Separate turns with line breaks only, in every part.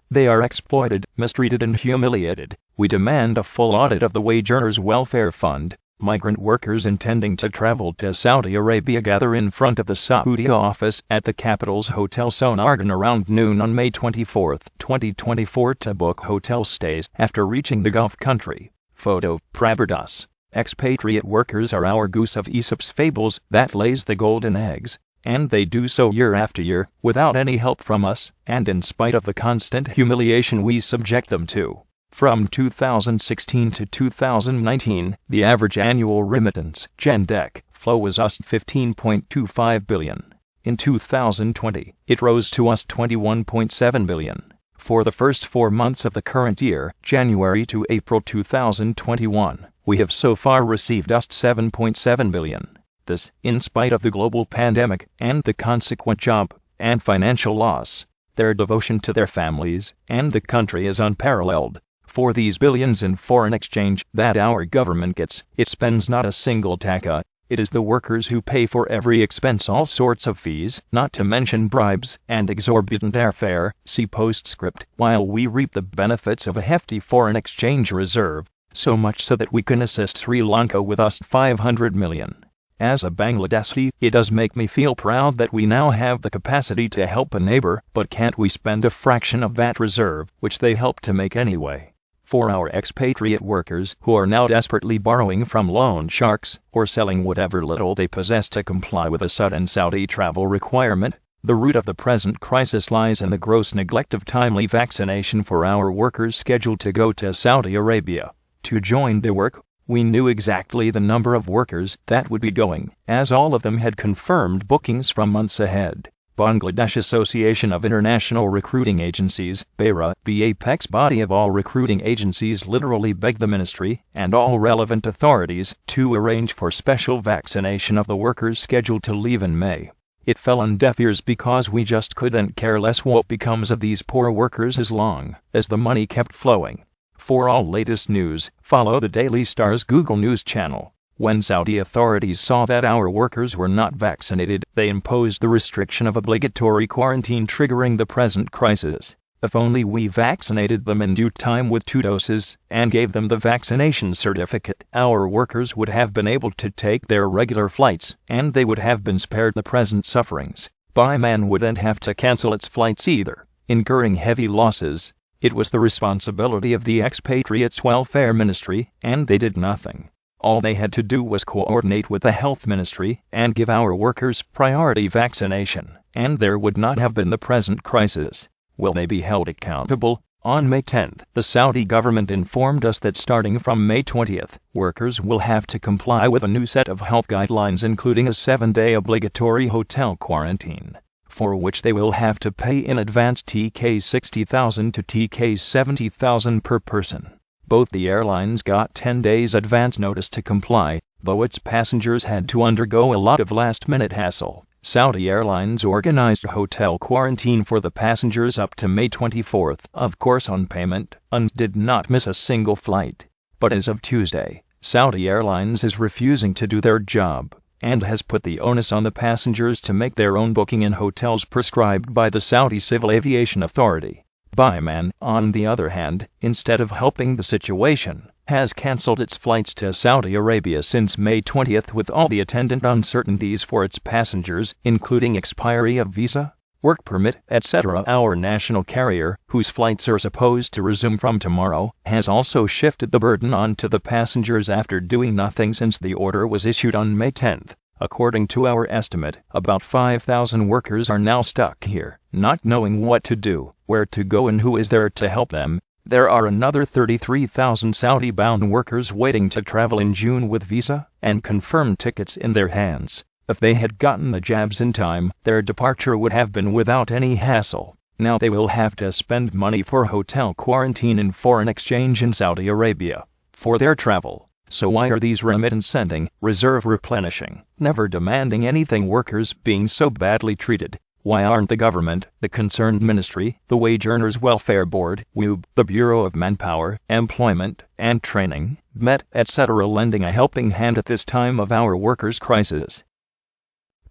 They are exploited, mistreated and humiliated. We demand a full audit of the Wage Earners Welfare Fund. Migrant workers intending to travel to Saudi Arabia gather in front of the Saudi office at the capital's Hotel Sonargan around noon on May 24, 2024 to book hotel stays after reaching the Gulf country. Photo, Praberdas. Expatriate workers are our goose of Aesop's fables that lays the golden eggs, and they do so year after year, without any help from us, and in spite of the constant humiliation we subject them to. From 2016 to 2019, the average annual remittance (GenDec) flow was US $15.25 billion. In 2020, it rose to US $21.7 billion. For the first 4 months of the current year, January to April 2021, we have so far received US $7.7 billion. This, in spite of the global pandemic and the consequent job and financial loss. Their devotion to their families and the country is unparalleled. For these billions in foreign exchange that our government gets, it spends not a single taka. It is the workers who pay for every expense, all sorts of fees, not to mention bribes and exorbitant airfare, see postscript, while we reap the benefits of a hefty foreign exchange reserve, so much so that we can assist Sri Lanka with us $500 million. As a Bangladeshi, it does make me feel proud that we now have the capacity to help a neighbor, but can't we spend a fraction of that reserve, which they help to make anyway? For our expatriate workers who are now desperately borrowing from loan sharks or selling whatever little they possess to comply with a sudden Saudi travel requirement, the root of the present crisis lies in the gross neglect of timely vaccination for our workers scheduled to go to Saudi Arabia. To join the work, we knew exactly the number of workers that would be going, as all of them had confirmed bookings from months ahead. Bangladesh Association of International Recruiting Agencies, BARA, the apex body of all recruiting agencies, literally begged the ministry and all relevant authorities to arrange for special vaccination of the workers scheduled to leave in May. It fell on deaf ears because we just couldn't care less what becomes of these poor workers as long as the money kept flowing. For all latest news, follow the Daily Star's Google News channel. When Saudi authorities saw that our workers were not vaccinated, they imposed the restriction of obligatory quarantine, triggering the present crisis. If only we vaccinated them in due time with 2 doses and gave them the vaccination certificate, our workers would have been able to take their regular flights, and they would have been spared the present sufferings. Buyman wouldn't have to cancel its flights either, incurring heavy losses. It was the responsibility of the Expatriates Welfare Ministry, and they did nothing. All they had to do was coordinate with the Health Ministry and give our workers priority vaccination, and there would not have been the present crisis. Will they be held accountable? On May 10th, the Saudi government informed us that starting from May 20th, workers will have to comply with a new set of health guidelines, including a 7-day obligatory hotel quarantine, for which they will have to pay in advance TK 60,000 to TK 70,000 per person. Both the airlines got 10 days advance notice to comply, though its passengers had to undergo a lot of last-minute hassle. Saudi Airlines organized a hotel quarantine for the passengers up to May 24th, of course on payment, and did not miss a single flight. But as of Tuesday, Saudi Airlines is refusing to do their job, and has put the onus on the passengers to make their own booking in hotels prescribed by the Saudi Civil Aviation Authority. Buyman, on the other hand, instead of helping the situation, has cancelled its flights to Saudi Arabia since May 20th with all the attendant uncertainties for its passengers, including expiry of visa, work permit, etc. Our national carrier, whose flights are supposed to resume from tomorrow, has also shifted the burden onto the passengers after doing nothing since the order was issued on May 10th. According to our estimate, about 5,000 workers are now stuck here, not knowing what to do, where to go and who is there to help them. There are another 33,000 Saudi-bound workers waiting to travel in June with visa and confirmed tickets in their hands. If they had gotten the jabs in time, their departure would have been without any hassle. Now they will have to spend money for hotel quarantine and foreign exchange in Saudi Arabia for their travel. So why are these remittance sending, reserve replenishing, never demanding anything workers being so badly treated? Why aren't the government, the concerned ministry, the Wage Earners Welfare Board, WUB, the Bureau of Manpower, Employment and Training, MET, etc. lending a helping hand at this time of our workers' crisis?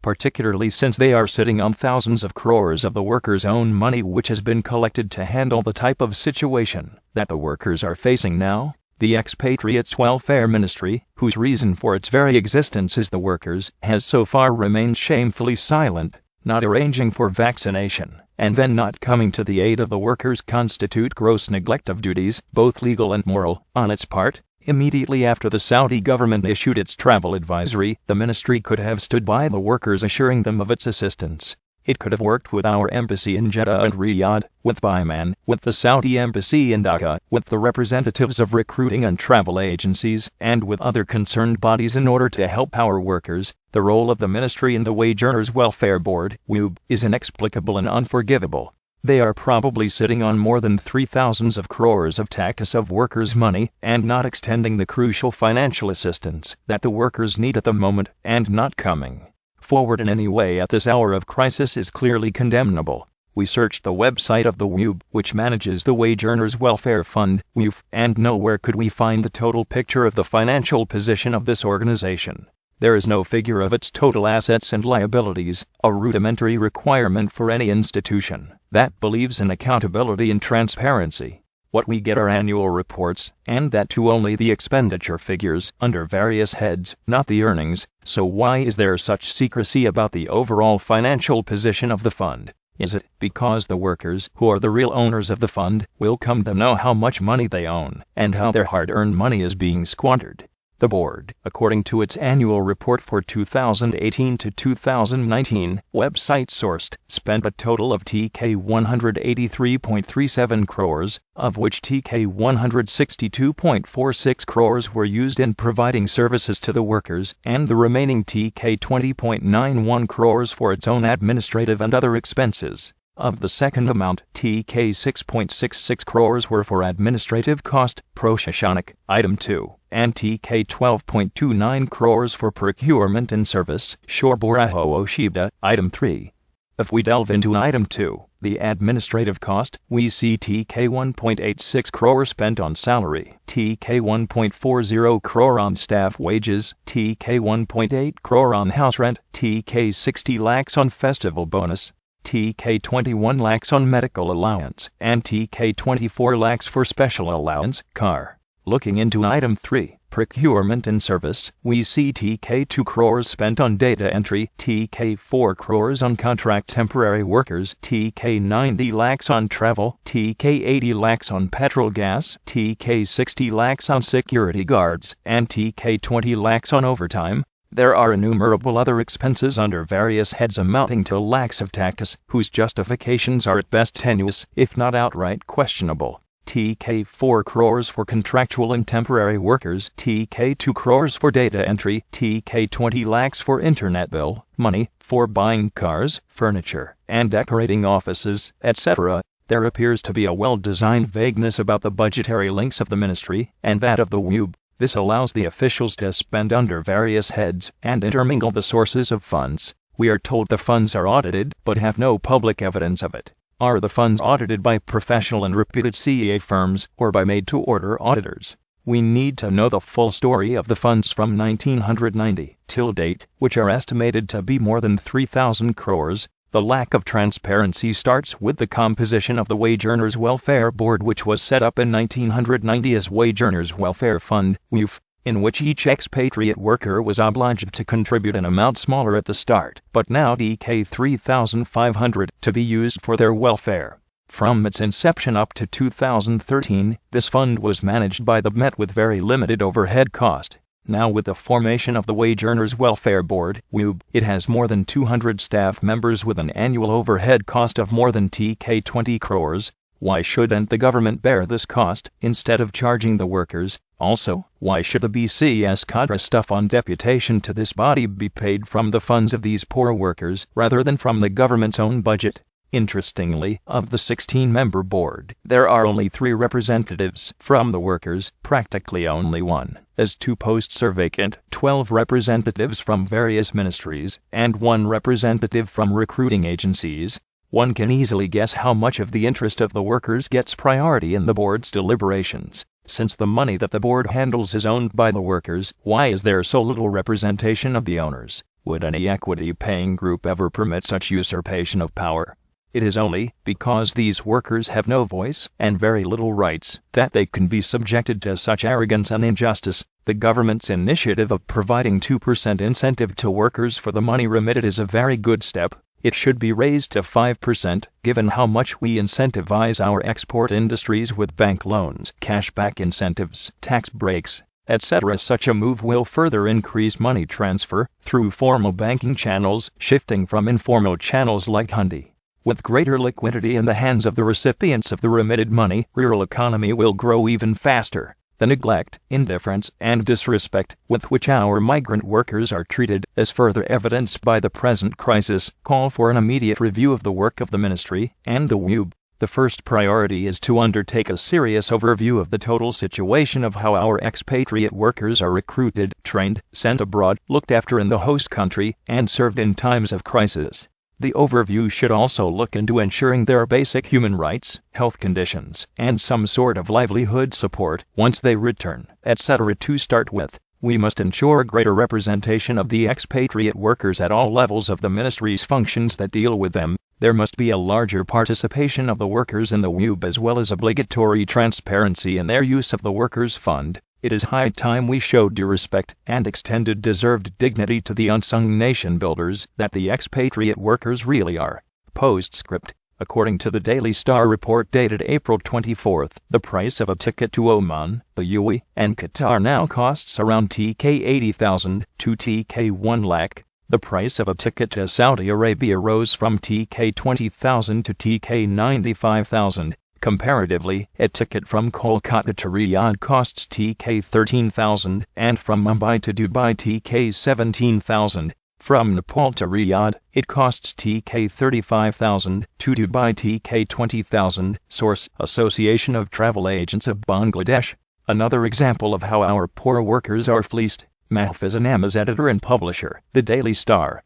particularly since they are sitting on thousands of crores of the workers' own money which has been collected to handle the type of situation that the workers are facing now. The expatriates' welfare ministry, whose reason for its very existence is the workers, has so far remained shamefully silent, not arranging for vaccination, and then not coming to the aid of the workers constitute gross neglect of duties, both legal and moral, on its part. Immediately after the Saudi government issued its travel advisory, the ministry could have stood by the workers assuring them of its assistance. It could have worked with our embassy in Jeddah and Riyadh, with Biman, with the Saudi embassy in Dhaka, with the representatives of recruiting and travel agencies, and with other concerned bodies in order to help our workers. The role of the ministry in the Wage Earners Welfare Board, WEB, is inexplicable and unforgivable. They are probably sitting on more than 3,000 of crores of takas of workers' money, and not extending the crucial financial assistance that the workers need at the moment, and not coming forward in any way at this hour of crisis is clearly condemnable. We searched the website of the WEB, which manages the Wage Earners Welfare Fund, WEF, and nowhere could we find the total picture of the financial position of this organization. There is no figure of its total assets and liabilities, a rudimentary requirement for any institution that believes in accountability and transparency. What we get are annual reports, and that too only the expenditure figures, under various heads, not the earnings. So why is there such secrecy about the overall financial position of the fund? Is it because the workers, who are the real owners of the fund, will come to know how much money they own, and how their hard-earned money is being squandered? The board, according to its annual report for 2018 to 2019, website sourced, spent a total of TK 183.37 crores, of which TK 162.46 crores were used in providing services to the workers, and the remaining TK 20.91 crores for its own administrative and other expenses. Of the second amount, TK 6.66 crores were for administrative cost, Proshashanik, item 2, and TK 12.29 crores for procurement and service, Shorboraho Oshibda, item 3. If we delve into item 2, the administrative cost, we see TK 1.86 crore spent on salary, TK 1.40 crore on staff wages, TK 1.8 crore on house rent, TK 60 lakhs on festival bonus, TK 21 lakhs on medical allowance, and TK 24 lakhs for special allowance, car. Looking into item 3, procurement and service, we see TK 2 crores spent on data entry, TK 4 crores on contract temporary workers, TK 90 lakhs on travel, TK 80 lakhs on petrol gas, TK 60 lakhs on security guards, and TK 20 lakhs on overtime. There are innumerable other expenses under various heads amounting to lakhs of takas, whose justifications are at best tenuous, if not outright questionable. TK 4 crores for contractual and temporary workers, TK 2 crores for data entry, TK 20 lakhs for internet bill, money, for buying cars, furniture, and decorating offices, etc. There appears to be a well-designed vagueness about the budgetary links of the ministry, and that of the WEB. This allows the officials to spend under various heads, and intermingle the sources of funds. We are told the funds are audited, but have no public evidence of it. Are the funds audited by professional and reputed CA firms, or by made-to-order auditors? We need to know the full story of the funds from 1990 till date, which are estimated to be more than 3,000 crores. The lack of transparency starts with the composition of the Wage Earners Welfare Board, which was set up in 1990 as Wage Earners Welfare Fund, WEF, in which each expatriate worker was obliged to contribute an amount smaller at the start, but now DK 3,500, to be used for their welfare. From its inception up to 2013, this fund was managed by the Met with very limited overhead cost. Now with the formation of the Wage Earners Welfare Board, WEB, it has more than 200 staff members with an annual overhead cost of more than TK 20 crores. Why shouldn't the government bear this cost, instead of charging the workers? Also, why should the BCS cadre stuff on deputation to this body be paid from the funds of these poor workers, rather than from the government's own budget? Interestingly, of the 16-member board, there are only 3 representatives from the workers, practically only one, as 2 posts are vacant, 12 representatives from various ministries, and 1 representative from recruiting agencies. One can easily guess how much of the interest of the workers gets priority in the board's deliberations. Since the money that the board handles is owned by the workers, why is there so little representation of the owners? Would any equity-paying group ever permit such usurpation of power? It is only because these workers have no voice and very little rights that they can be subjected to such arrogance and injustice. The government's initiative of providing 2% incentive to workers for the money remitted is a very good step. It should be raised to 5%, given how much we incentivize our export industries with bank loans, cashback incentives, tax breaks, etc. Such a move will further increase money transfer through formal banking channels, shifting from informal channels like hundi. With greater liquidity in the hands of the recipients of the remitted money, rural economy will grow even faster. The neglect, indifference, and disrespect with which our migrant workers are treated, as further evidenced by the present crisis, call for an immediate review of the work of the ministry and the WUB. The first priority is to undertake a serious overview of the total situation of how our expatriate workers are recruited, trained, sent abroad, looked after in the host country, and served in times of crisis. The overview should also look into ensuring their basic human rights, health conditions, and some sort of livelihood support once they return, etc. To start with, we must ensure greater representation of the expatriate workers at all levels of the ministry's functions that deal with them. There must be a larger participation of the workers in the WUB as well as obligatory transparency in their use of the Workers' Fund. It is high time we showed due respect and extended deserved dignity to the unsung nation builders that the expatriate workers really are. Postscript. According to the Daily Star report dated April 24, the price of a ticket to Oman, the UAE, and Qatar now costs around TK 80,000 to TK 1 lakh. The price of a ticket to Saudi Arabia rose from TK 20,000 to TK 95,000. Comparatively, a ticket from Kolkata to Riyadh costs TK 13,000, and from Mumbai to Dubai TK 17,000. From Nepal to Riyadh, it costs TK 35,000, to Dubai TK 20,000. Source: Association of Travel Agents of Bangladesh. Another example of how our poor workers are fleeced. Mahfuz, Anam is editor and publisher, The Daily Star.